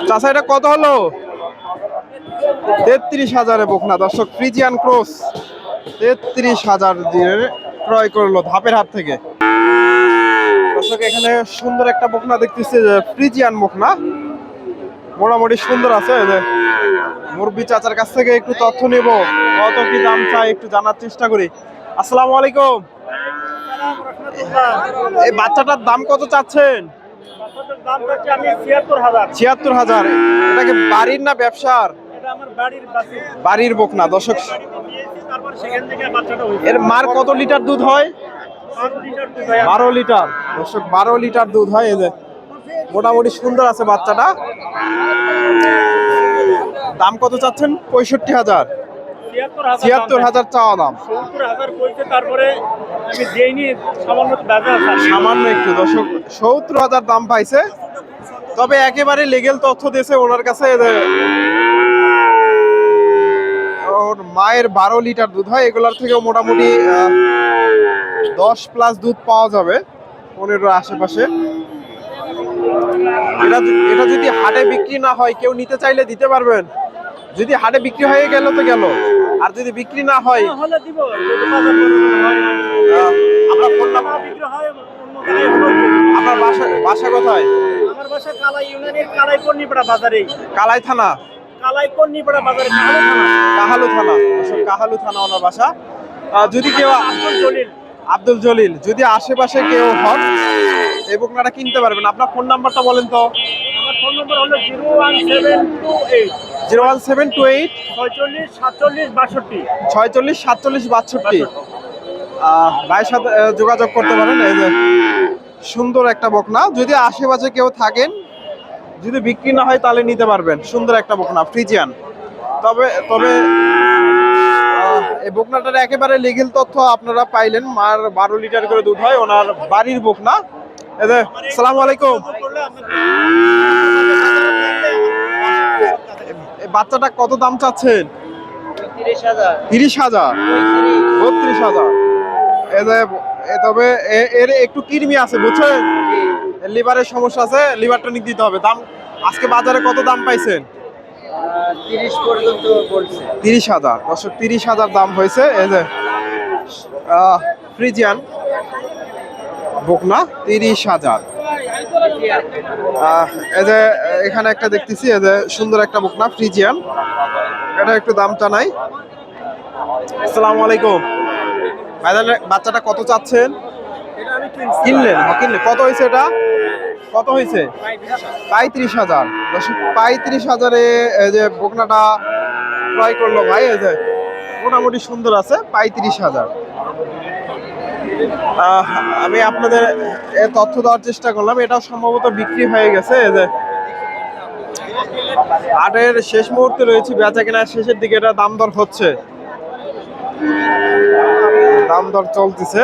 চাচা এটা কত হলো? 33,000 বকনা দর্শক, ফ্রিজিয়ান ক্রস 33,000 দিয়ে ক্রয় করলো ধাপের হাট থেকে। দর্শক এখানে সুন্দর একটা বকনা দেখতেছি, ফ্রিজিয়ান বকনা, মোটামুটি সুন্দর আছে। মুরব্বি চাচার কাছ থেকে একটু তথ্য নেব, কত কি দাম চাই একটু জানার চেষ্টা করি। আসসালামু আলাইকুম। এই বাচ্চাটার দাম কত চাচ্ছেন? 76,000। এটা কি বাড়ির না ব্যবসার? বাড়ির বকনা দর্শক। এর মার কত লিটার দুধ হয়? 12 লিটার দর্শক, 12 লিটার দুধ হয়। এই যে মোটামুটি সুন্দর আছে বাচ্চাটা। দাম কত চাচ্ছেন? 65,000। 76,000 চাওয়া দাম। সামান্য একটু দর্শক, 70,000 দাম পাইছে। তবে একেবারে লিগ্যাল তথ্য দিয়েছে ওনার কাছে, ওর মায়ের 12 লিটার দুধ হয়। এগুলোর থেকেও মোটামুটি 10+ দুধ পাওয়া যাবে, 15 আশেপাশে। এটা যদি হাটে বিক্রি না হয়, কেউ নিতে চাইলে দিতে পারবেন? যদি হাটে বিক্রি হয়ে গেল তো গেল, আর যদি বিক্রি না হয় আপনার ফোন নাম্বার, আপনার বাসা কোথায়? আমার বাসা কালাই ইউনিয়নের কালাই কর্ণিপাড়া বাজারে। কালাই থানা? কালাই কর্ণিপাড়া বাজারে, কাহালু থানা। কাহালু থানা ওনার বাসা। যদি কেউ আব্দুল জলিল, যদি আশেপাশে কেউ হন এই বকনাটা কিনতে পারবেন। আপনার ফোন নাম্বারটা বলেন তো। আমার ফোন নম্বর হলো 01728 01728 46 47 46 47 ভাইয়ের সাথে যোগাযোগ করতে পারেন। এই যে সুন্দর একটা বকনা, যদি আশেপাশে কেউ থাকেন, যদি বিক্রি না হয় তাহলে নিতে পারবেন। সুন্দর একটা বকনা ফ্রিজিয়ান। তবে তবে এই বকনাটার একেবারে লিগ্যাল তথ্য আপনারা পাইলেন। মার 12 লিটার করে দুধ হয়, ওনার বাড়ির বকনা। আসসালামু আলাইকুম। বাচ্চাটা কত দাম চাচ্ছেন? 30,000। 32,000। তবে এর একটু কিরমি আছে বুঝছেন, লিভারের সমস্যা আছে, লিভার টনিক দিতে হবে। দাম আজকে বাজারে কত দাম পাইছেন? 30 পর্যন্ত বলছে। 30,000 দর্শক, 30,000 দাম হয়েছে। এই যে ফ্রিজিয়ান বকনা 30,000। এই যে এখানে একটা দেখতেছি, এই যে সুন্দর একটা বকনা ফ্রিজিয়ান, এটা একটু দামটা নাই। আসসালামু আলাইকুম। ভাইজান বাচ্চাটা কত চাচ্ছেন? কিনলেন? কত হয়েছে এটা? কত হয়েছে? 35,000 দর্শক, 35,000-এ এই যে বকনাটা ক্রয় করলো ভাই। এই যে মোটামুটি সুন্দর আছে, 35,000। আমি আপনাদের তথ্য দেওয়ার চেষ্টা করলাম, এটাও সম্ভবত বিক্রি হয়ে গেছে। এই যে হাটের শেষ মুহূর্তে রয়েছে, বেচা কেনা শেষের দিকে, এটা দাম দর হচ্ছে, দাম দর চলতেছে।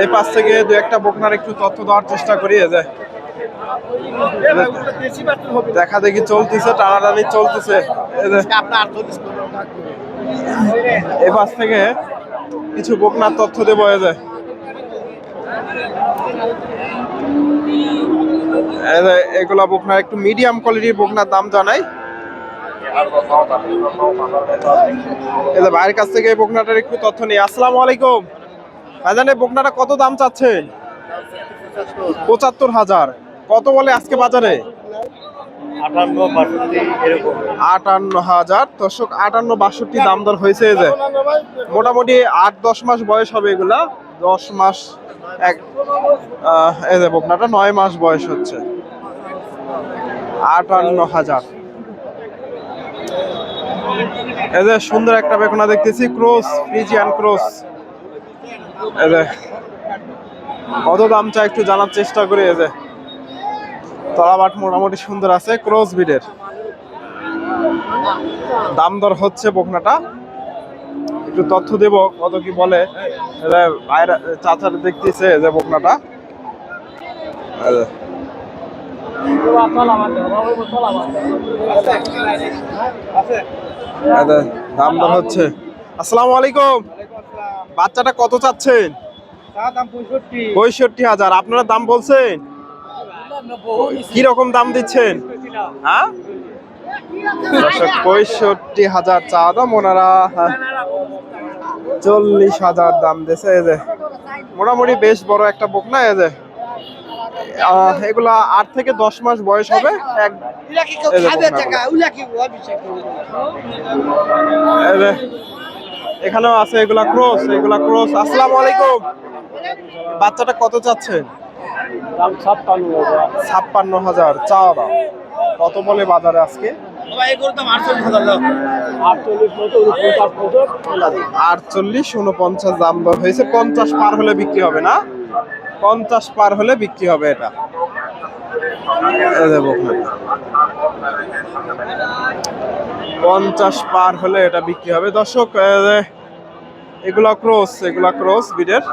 এই পাশ থেকে দু একটা বকনার একটু তথ্য দেওয়ার চেষ্টা করি। দেখা দেখি চলতেছে, টানাটানি চলতেছে। এই পাশ থেকে কিছু বকনার তথ্য দেবো। এগুলা বকনা একটু মিডিয়াম কোয়ালিটির বকনার দাম জানাই। ভাইয়ের কাছ থেকে এই বকনাটার একটু তথ্য নেই। আসসালামু আলাইকুম। ভাইজান এই বকনাটা কত দাম চাচ্ছেন? 75,000। কত বলে আজকে বাজারে? 58,000 দর্শক, 58-62 দাম দর হয়েছে। যে মোটামুটি 8-10 মাস বয়স হবে এগুলা, 10 মাস এই যে বকনাটা 9 মাস বয়স হচ্ছে। 58,000। এই যে সুন্দর একটা বকনা দেখতেছি, ক্রস, ফ্রিজিয়ান ক্রস। এই যে কত দাম চাই একটু জানার চেষ্টা করি। এই যে তলাবাট মোটামুটি সুন্দর আছে, ক্রস ব্রিডের। দাম দর হচ্ছে বকনাটা, একটু তথ্য দেব কত কি বলে। ভাইরা চাচার দেখতেছে যে বকনাটা, দাম দর হচ্ছে। আসসালামু আলাইকুম। বাচ্চাটা কত চাচ্ছেন? 65,000। 65,000। আপনারা দাম বলছেন? কি রকম দাম দিচ্ছেন? হ্যাঁ 65,000 চা দাম, ওনারা 40,000 দাম দিয়েছে। এই যে মোটামুটি বেশ বড় একটা বকনা। এই যে এগুলা 8 থেকে 10 মাস বয়স হবে। এখানেও আছে এগুলা ক্রস, এগুলা ক্রস। আসসালামু আলাইকুম। বাচ্চাটা কত চাচ্ছেন? 56,000 চা দাম। কত বলে বাজারে আজকে? 48-49 দাম দর হয়েছে। 50 পার হলে বিক্রি হবে না? 50 পার হলে বিক্রি হবে এটা। 50 পার হলে এটা বিক্রি হবে দর্শক। এগুলা ক্রস বিডের।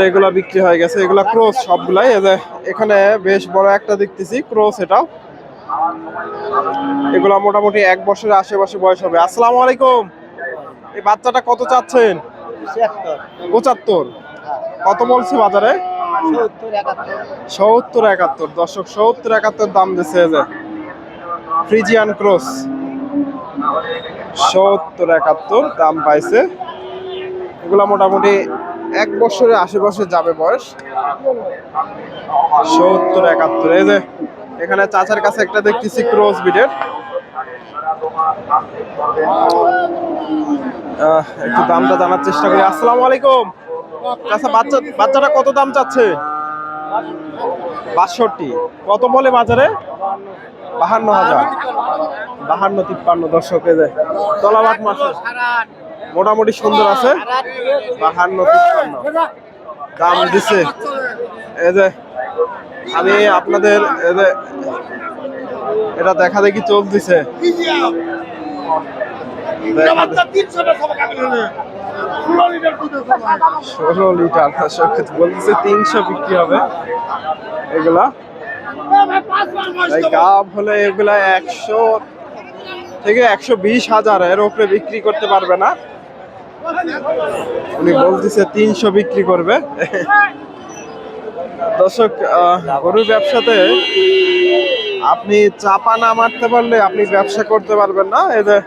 এগুলা বিক্রি হয়ে গেছে, এগুলা ক্রস সবগুলাই। এখানে বেশ বড় একটা দেখতেছি ক্রস, এটাও। এগুলা মোটামুটি 1 বছরের আশেপাশে বয়স হবে। আসসালামু আলাইকুম। এই বাচ্চাটা কত চাচ্ছেন? 75। কত বলছে বাজারে? 70-71 দর্শক, 70-71 দাম দিচ্ছে। যে ফ্রিজিয়ান ক্রস 70-71 দাম পাইছে। এগুলা মোটামুটি 1 বছরের আশেপাশে যাবে বয়স। 70-71। এই যে এখানে চাচার কাছে একটা দেখতেছি ক্রস বিডের। একটু দামটা জানার চেষ্টা করি। আসসালামু আলাইকুম। আচ্ছা, বাচ্চাটা কত দাম চাচ্ছে? 62। কত বলে বাজারে? 52,000। 52-53 দর্শক। এই যে তলাবাট মাসে মোটামুটি সুন্দর আছে। 52-53 দাম দিছে। এই যে আমি আপনাদের এটা দেখা দেখি চলতেছে। 16 লিটার বলতেছে 300 বিক্রি হবে এগুলা। গাব হলে এগুলা 100 থেকে 120,000 এর উপরে বিক্রি করতে পারবে না। উনি বলতেছে 300 বিক্রি করবে। দর্শক, গরুর ব্যবসাতে আপনি চাপা না মারতে পারলে আপনি ব্যবসা করতে পারবেন না। এই যে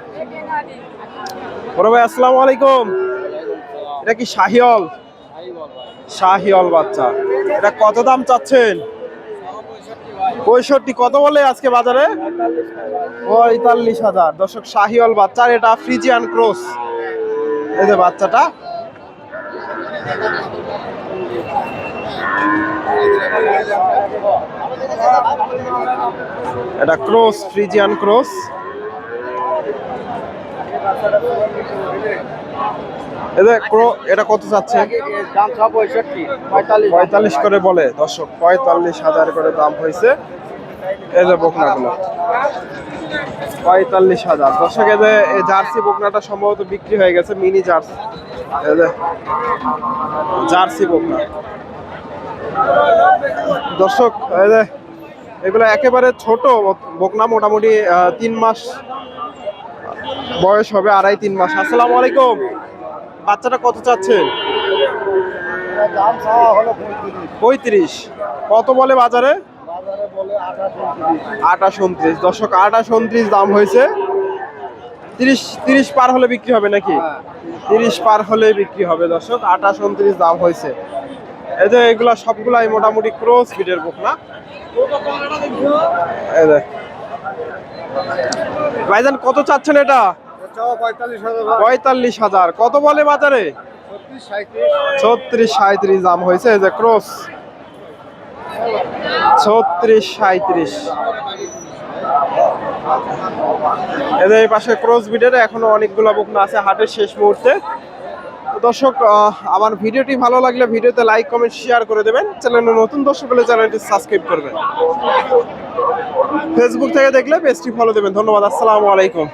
বড় ভাই, আসসালামু আলাইকুম। এটা কি শাহিওয়াল? শাহিওয়াল বাচ্চা। এটা কত দাম চাচ্ছেন? 65। কত বলে আজকে বাজারে? 45,000 দর্শক, শাহিওয়াল বাচ্চা। এটা ফ্রিজিয়ান ক্রস। এই যে বাচ্চাটা, এটা ক্রস, ফ্রিজিয়ান ক্রস। এটা কত চাচ্ছে? 45 করে বলে দর্শক। 45,000 করে দাম হয়েছে। এই যে বকনাগুলো 45,000 দর্শক। এই যে জার্সি বকনাটা সম্ভবত বিক্রি হয়ে গেছে, মিনি জার্সি। এই যে জার্সি বকনা দর্শক। এই যে এগুলো একেবারে ছোট বকনা, মোটামুটি 3 মাস বয়স হবে, 2.5-3 মাস। আসসালামু আলাইকুম। বাচ্চাটা কত চাচ্ছেন? 35। কত বলে বাজারে? 28-29 দর্শক, 28-29 দাম হয়েছে। 30 পার হলে বিক্রি হবে নাকি? 30 পার হলে বিক্রি হবে দর্শক। 28-29 দাম হয়েছে। এই যে এগুলা সবগুলাই মোটামুটি ক্রস বিডের বকনা। এই যে ভাইজান কত চাচ্ছেন এটা? 45,000। কত বলে বাজারে? 36-37 দাম হয়েছে। এই যে ক্রস 36-37। এদের এই পাশে ক্রস বিডের এখনো অনেকগুলো বকনা আছে হাটের শেষ মুহূর্তে। দর্শক, আমার ভিডিওটি ভালো লাগলে ভিডিওতে লাইক, কমেন্ট, শেয়ার করে দেবেন। চ্যানেলে নতুন দর্শক হলে চ্যানেলটি সাবস্ক্রাইব করবেন। ফেসবুক থেকে দেখলে পেজটি ফলো দেবেন। ধন্যবাদ। আসসালামু আলাইকুম।